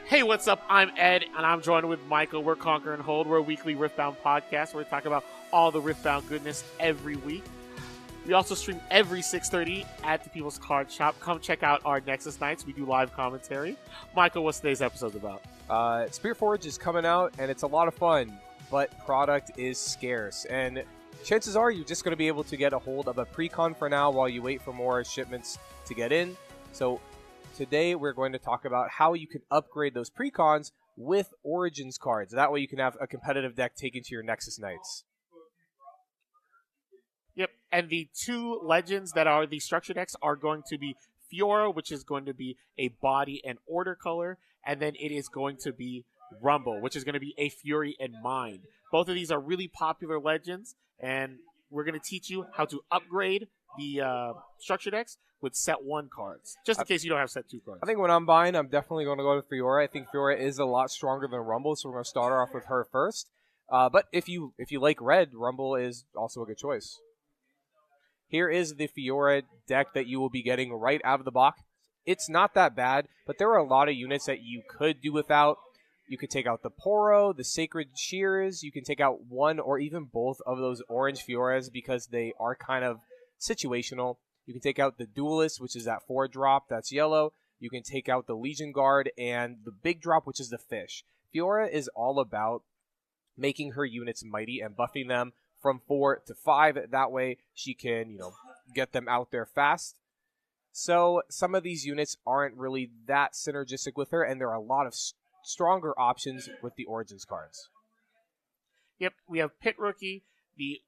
Hey, what's up? I'm Ed, and I'm joined with Michael. We're Conquer and Hold. We're a weekly Riftbound podcast where we talk about all the Riftbound goodness every week. We also stream every 6:30 at the People's Card Shop. Come check out our Nexus nights. We do live commentary. Michael, what's today's episode about? Spiritforged is coming out, and it's a lot of fun, but product is scarce. And chances are you're just going to be able to get a hold of a Precon for now while you wait for more shipments to get in. So today we're going to talk about how you can upgrade those Precons with Origins cards. That way you can have a competitive deck taken to your Nexus nights. Yep, and the two legends that are the structure decks are going to be Fiora, which is going to be a body and order color, and then it is going to be Rumble, which is going to be a Fury and Mind. Both of these are really popular legends, and we're going to teach you how to upgrade the structure decks with set 1 cards, just in case you don't have set 2 cards. I think when I'm buying, I'm definitely going to go to Fiora. I think Fiora is a lot stronger than Rumble, so we're going to start off with her first. But if you like red, Rumble is also a good choice. Here is the Fiora deck that you will be getting right out of the box. It's not that bad, but there are a lot of units that you could do without. You could take out the Poro, the Sacred Shears. You can take out one or even both of those orange Fioras because they are kind of situational. You can take out the Duelist, which is that 4-drop, that's yellow. You can take out the Legion Guard and the big drop, which is the Fish. Fiora is all about making her units mighty and buffing them from 4 to 5. That way she can, get them out there fast. So some of these units aren't really that synergistic with her, and there are a lot of stronger options with the Origins cards. Yep, we have Pit Rookie, the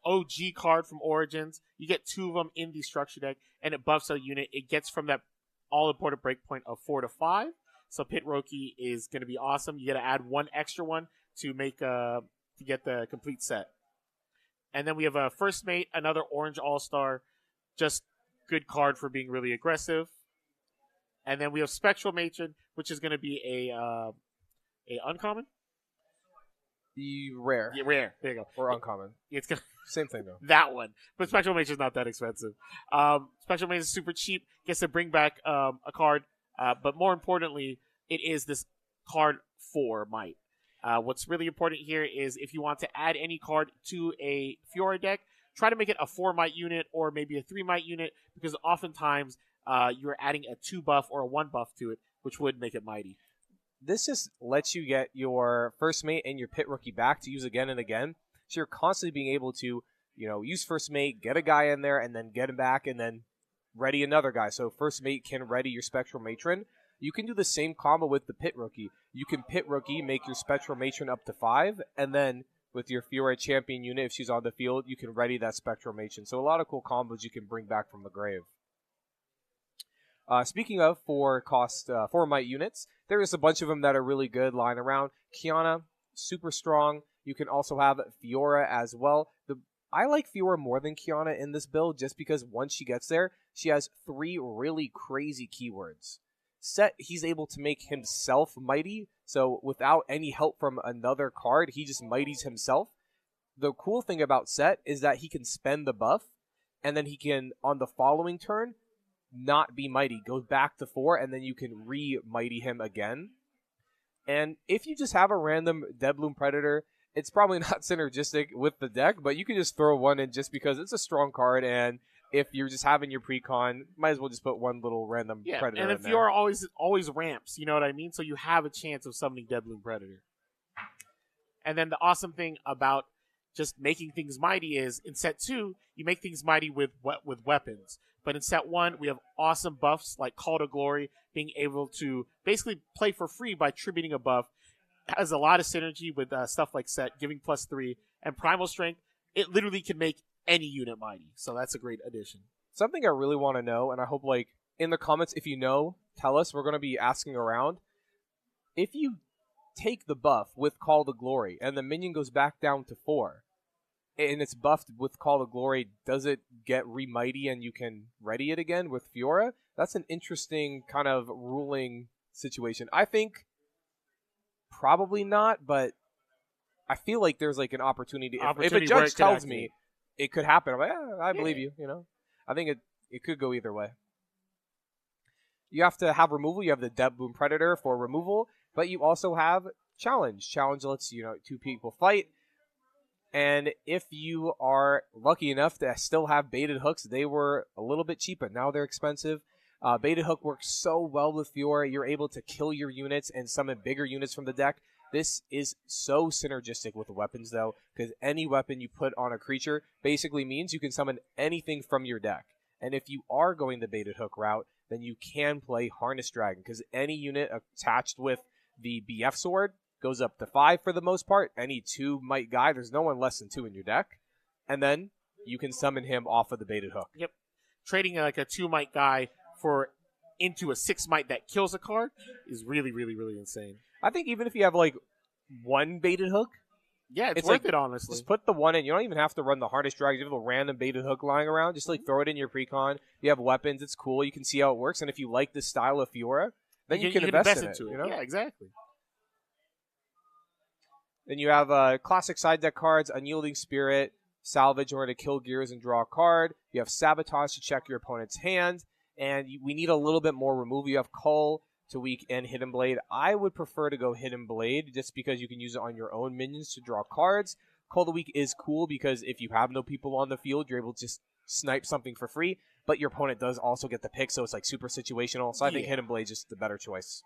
OG card from Origins. You get 2 of them in the structure deck, and it buffs a unit. It gets from that all-important breakpoint of 4 to 5. So Pit Rookie is going to be awesome. You got to add 1 extra one to make to get the complete set. And then we have a First Mate, another Orange All-Star, just good card for being really aggressive. And then we have Spectral Matron, which is going to be a uncommon. The rare. Yeah, rare. There you go. Or uncommon. It's gonna Same thing, though. that one. But Spectral Mage is not that expensive. Spectral Mage is super cheap. Gets to bring back a card. But more importantly, it is this card for Might. What's really important here is if you want to add any card to a Fiora deck, try to make it a 4 Might unit or maybe a 3 Might unit, because oftentimes you're adding a 2 buff or a 1 buff to it, which would make it mighty. This just lets you get your First Mate and your Pit Rookie back to use again and again. So you're constantly being able to, use First Mate, get a guy in there, and then get him back, and then ready another guy. So First Mate can ready your Spectral Matron. You can do the same combo with the Pit Rookie. You can Pit Rookie, make your Spectral Matron up to 5, and then with your Fiora Champion unit, if she's on the field, you can ready that Spectral Matron. So a lot of cool combos you can bring back from the grave. Speaking of 4 Might units, there is a bunch of them that are really good lying around. Kiana, super strong. You can also have Fiora as well. I like Fiora more than Kiana in this build just because once she gets there, she has 3 really crazy keywords. Set, he's able to make himself mighty, so without any help from another card, he just mighties himself. The cool thing about Set is that he can spend the buff, and then he can, on the following turn, not be mighty. Goes back to 4, and then you can re-mighty him again. And if you just have a random Deadbloom Predator, it's probably not synergistic with the deck, but you can just throw one in just because it's a strong card, and if you're just having your Precon, might as well just put one little random Predator in there. And if Fiora always ramps, you know what I mean? So you have a chance of summoning Deadbloom Predator. And then the awesome thing about just making things mighty is, in set 2, you make things mighty with weapons. But in set 1, we have awesome buffs like Call to Glory, being able to basically play for free by tributing a buff. It has a lot of synergy with stuff like Set, giving +3, and Primal Strength. It literally can make any unit mighty, so that's a great addition. Something I really want to know, and I hope in the comments, if you know, tell us. We're going to be asking around. If you take the buff with Call to Glory and the minion goes back down to 4, and it's buffed with Call to Glory, does it get re-mighty and you can ready it again with Fiora? That's an interesting kind of ruling situation. I think probably not, but I feel like there's an opportunity. If a judge tells me it could happen, I'm like, I believe you, I think it could go either way. You have to have removal. You have the Death Boom Predator for removal, but you also have Challenge. Challenge lets, two people fight. And if you are lucky enough to still have baited hooks, they were a little bit cheap, but now they're expensive. Baited hook works so well with Fiora. You're able to kill your units and summon bigger units from the deck. This is so synergistic with the weapons, though, because any weapon you put on a creature basically means you can summon anything from your deck. And if you are going the baited hook route, then you can play Harness Dragon, because any unit attached with the BF sword goes up to 5 for the most part. Any 2 might guy, there's no one less than 2 in your deck. And then you can summon him off of the baited hook. Yep. Trading like a 2 might guy into a 6 might that kills a card is really, really, really insane. I think even if you have like 1 baited hook, yeah, it's worth it, honestly. Just put the 1 in. You don't even have to run the Harness Dragon. You have a random baited hook lying around. Just like throw it in your precon. You have weapons. It's cool. You can see how it works. And if you like this style of Fiora, then you can invest in into it. You know? Yeah, exactly. Then you have classic side deck cards, Unyielding Spirit, Salvage in order to kill gears and draw a card. You have Sabotage to check your opponent's hand. And we need a little bit more removal. You have Cull to weak and Hidden Blade. I would prefer to go Hidden Blade just because you can use it on your own minions to draw cards. Cull the Weak is cool because if you have no people on the field, you're able to just snipe something for free. But your opponent does also get the pick, so it's like super situational. So I think Hidden Blade is just the better choice.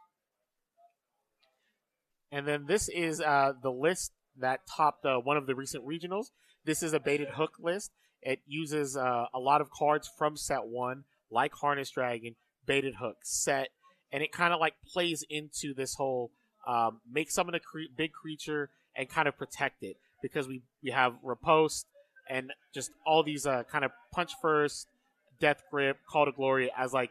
And then this is the list that topped one of the recent regionals. This is a baited hook list. It uses a lot of cards from set 1, like Harness Dragon, baited hook, set, and it kind of like plays into this whole make summon a big creature and kind of protect it, because we have Riposte and just all these kind of punch first, death grip, call to glory as like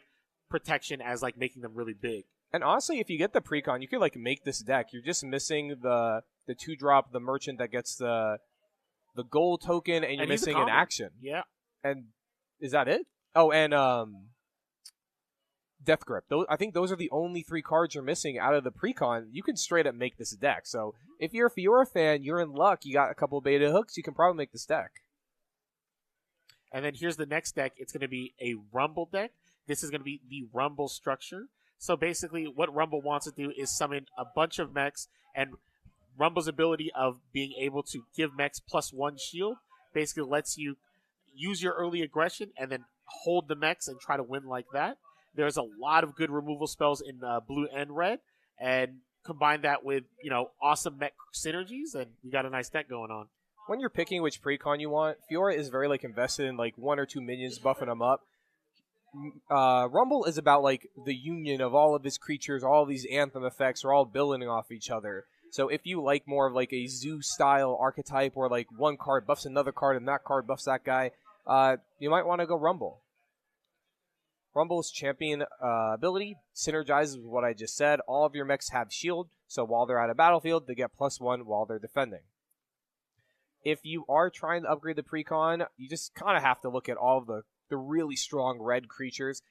protection, as like making them really big. And honestly, if you get the precon, you could like make this deck. You're just missing the 2-drop, the merchant that gets the gold token, and you're missing an action. Yeah. And is that it? Oh, and Death Grip. I think those are the only 3 cards you're missing out of the precon. You can straight up make this deck. So if you're a Fiora fan, you're in luck. You got a couple beta hooks. You can probably make this deck. And then here's the next deck. It's going to be a Rumble deck. This is going to be the Rumble structure. So basically what Rumble wants to do is summon a bunch of mechs, and Rumble's ability of being able to give mechs +1 shield basically lets you use your early aggression and then hold the mechs and try to win like that. There's a lot of good removal spells in blue and red, and combine that with, awesome mech synergies, and we got a nice deck going on. When you're picking which precon you want, Fiora is very invested in 1 or 2 minions, buffing them up. Rumble is about the union of all of his creatures. All of these anthem effects are all building off each other. So if you like more of a zoo style archetype, where one card buffs another card and that card buffs that guy, you might want to go Rumble. Rumble's champion ability synergizes with what I just said. All of your mechs have shield, so while they're at a battlefield, they get +1 while they're defending. If you are trying to upgrade the precon, you just kind of have to look at all of the really strong red creatures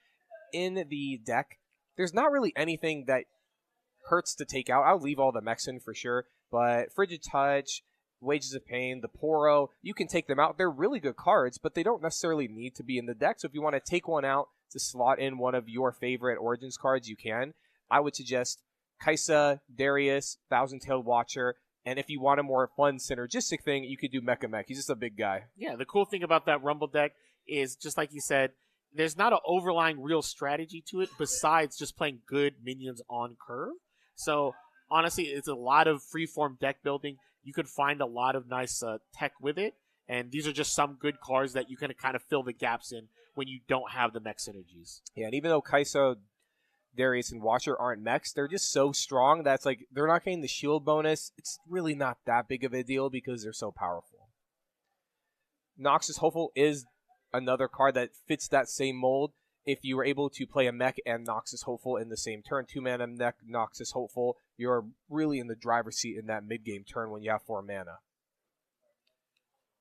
in the deck. There's not really anything that hurts to take out. I'll leave all the mechs in for sure, but Frigid Touch, Wages of Pain, the Poro, you can take them out. They're really good cards, but they don't necessarily need to be in the deck. So if you want to take one out to slot in one of your favorite Origins cards, you can. I would suggest Kaisa, Darius, Thousand-Tailed Watcher, and if you want a more fun synergistic thing, you could do Mecha Mech. He's just a big guy. Yeah, the cool thing about that Rumble deck is, just like you said, there's not an overlying real strategy to it besides just playing good minions on curve. So honestly, it's a lot of freeform deck building. You could find a lot of nice tech with it, and these are just some good cards that you can kind of fill the gaps in when you don't have the mech synergies. Yeah, and even though Kaisa, Darius, and Watcher aren't mechs, they're just so strong that's they're not getting the shield bonus. It's really not that big of a deal because they're so powerful. Noxus Hopeful is another card that fits that same mold. If you were able to play a mech and Noxus Hopeful in the same turn, 2-mana mech, Noxus Hopeful, you're really in the driver's seat in that mid-game turn when you have 4 mana.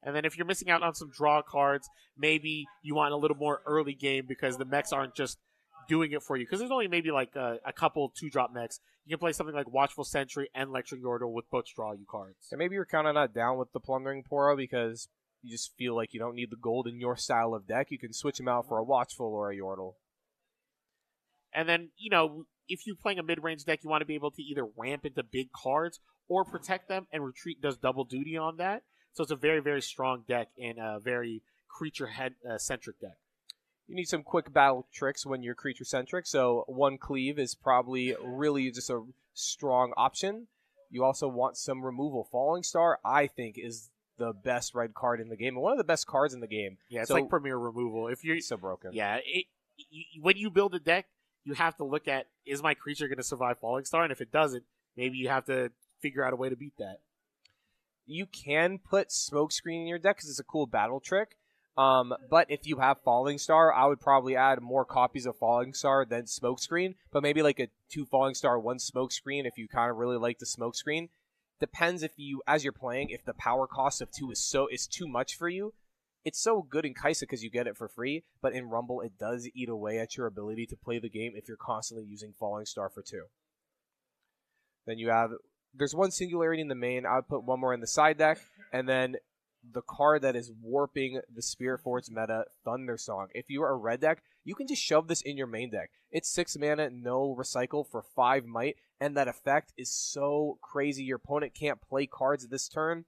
And then if you're missing out on some draw cards, maybe you want a little more early game because the mechs aren't just doing it for you. Because there's only maybe a couple 2-drop mechs. You can play something like Watchful Sentry and Lecturing Yordle with both draw you cards. And maybe you're kind of not down with the Plundering Poro because you just feel like you don't need the gold in your style of deck. You can switch them out for a Watchful or a Yordle. And then, if you're playing a mid-range deck, you want to be able to either ramp into big cards or protect them, and retreat does double duty on that. So it's a very, very strong deck and a very creature-centric deck. You need some quick battle tricks when you're creature-centric, so one cleave is probably really just a strong option. You also want some removal. Falling Star, I think, is the best red card in the game, and one of the best cards in the game. Yeah, it's like premier removal. If you're so broken. Yeah, when you build a deck, you have to look at, is my creature going to survive Falling Star? And if it doesn't, maybe you have to figure out a way to beat that. You can put Smokescreen in your deck because it's a cool battle trick. But if you have Falling Star, I would probably add more copies of Falling Star than Smokescreen. But maybe like a 2 Falling Star, 1 Smokescreen if you kind of really like the Smokescreen. Depends if you, as you're playing, if the power cost of 2 is too much for you. It's so good in Kaisa because you get it for free, but in Rumble it does eat away at your ability to play the game if you're constantly using Falling Star for 2. Then you have, there's 1 Singularity in the main, I would put 1 more in the side deck, and then the card that is warping the Spiritforged meta, Thunder Song. If you're a red deck, you can just shove this in your main deck. It's 6 mana, no recycle for 5 might, and that effect is so crazy. Your opponent can't play cards this turn.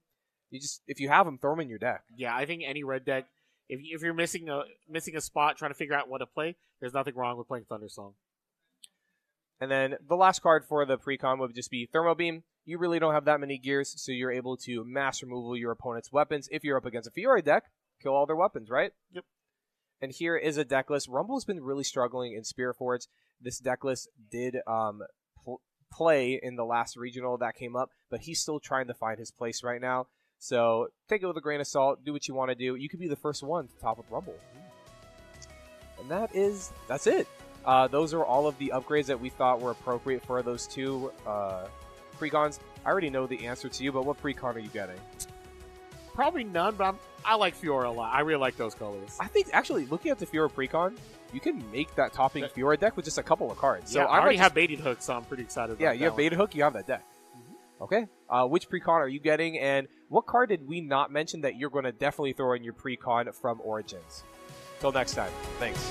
If you have them, throw them in your deck. Yeah, I think any red deck, if you're missing a spot trying to figure out what to play, there's nothing wrong with playing Thunder Song. And then the last card for the Precon would just be Thermo Beam. You really don't have that many gears, so you're able to mass removal your opponent's weapons. If you're up against a Fiora deck, kill all their weapons, right? Yep. And here is a deck list. Rumble's been really struggling in Spiritforged. This deck list did play in the last regional that came up, but he's still trying to find his place right now. So take it with a grain of salt. Do what you want to do. You could be the first one to top with Rumble. And that's it. Those are all of the upgrades that we thought were appropriate for those 2 Precons. I already know the answer to you, but what Precon are you getting? Probably none, but I like Fiora a lot. I really like those colors. I think, actually, looking at the Fiora Precon, you can make that topping Fiora deck with just a couple of cards. Yeah, so I already have Baited Hook, so I'm pretty excited about that. Yeah, you have Baited Hook, you have that deck. Okay. Which Precon are you getting, and what card did we not mention that you're going to definitely throw in your Precon from Origins? Till next time. Thanks.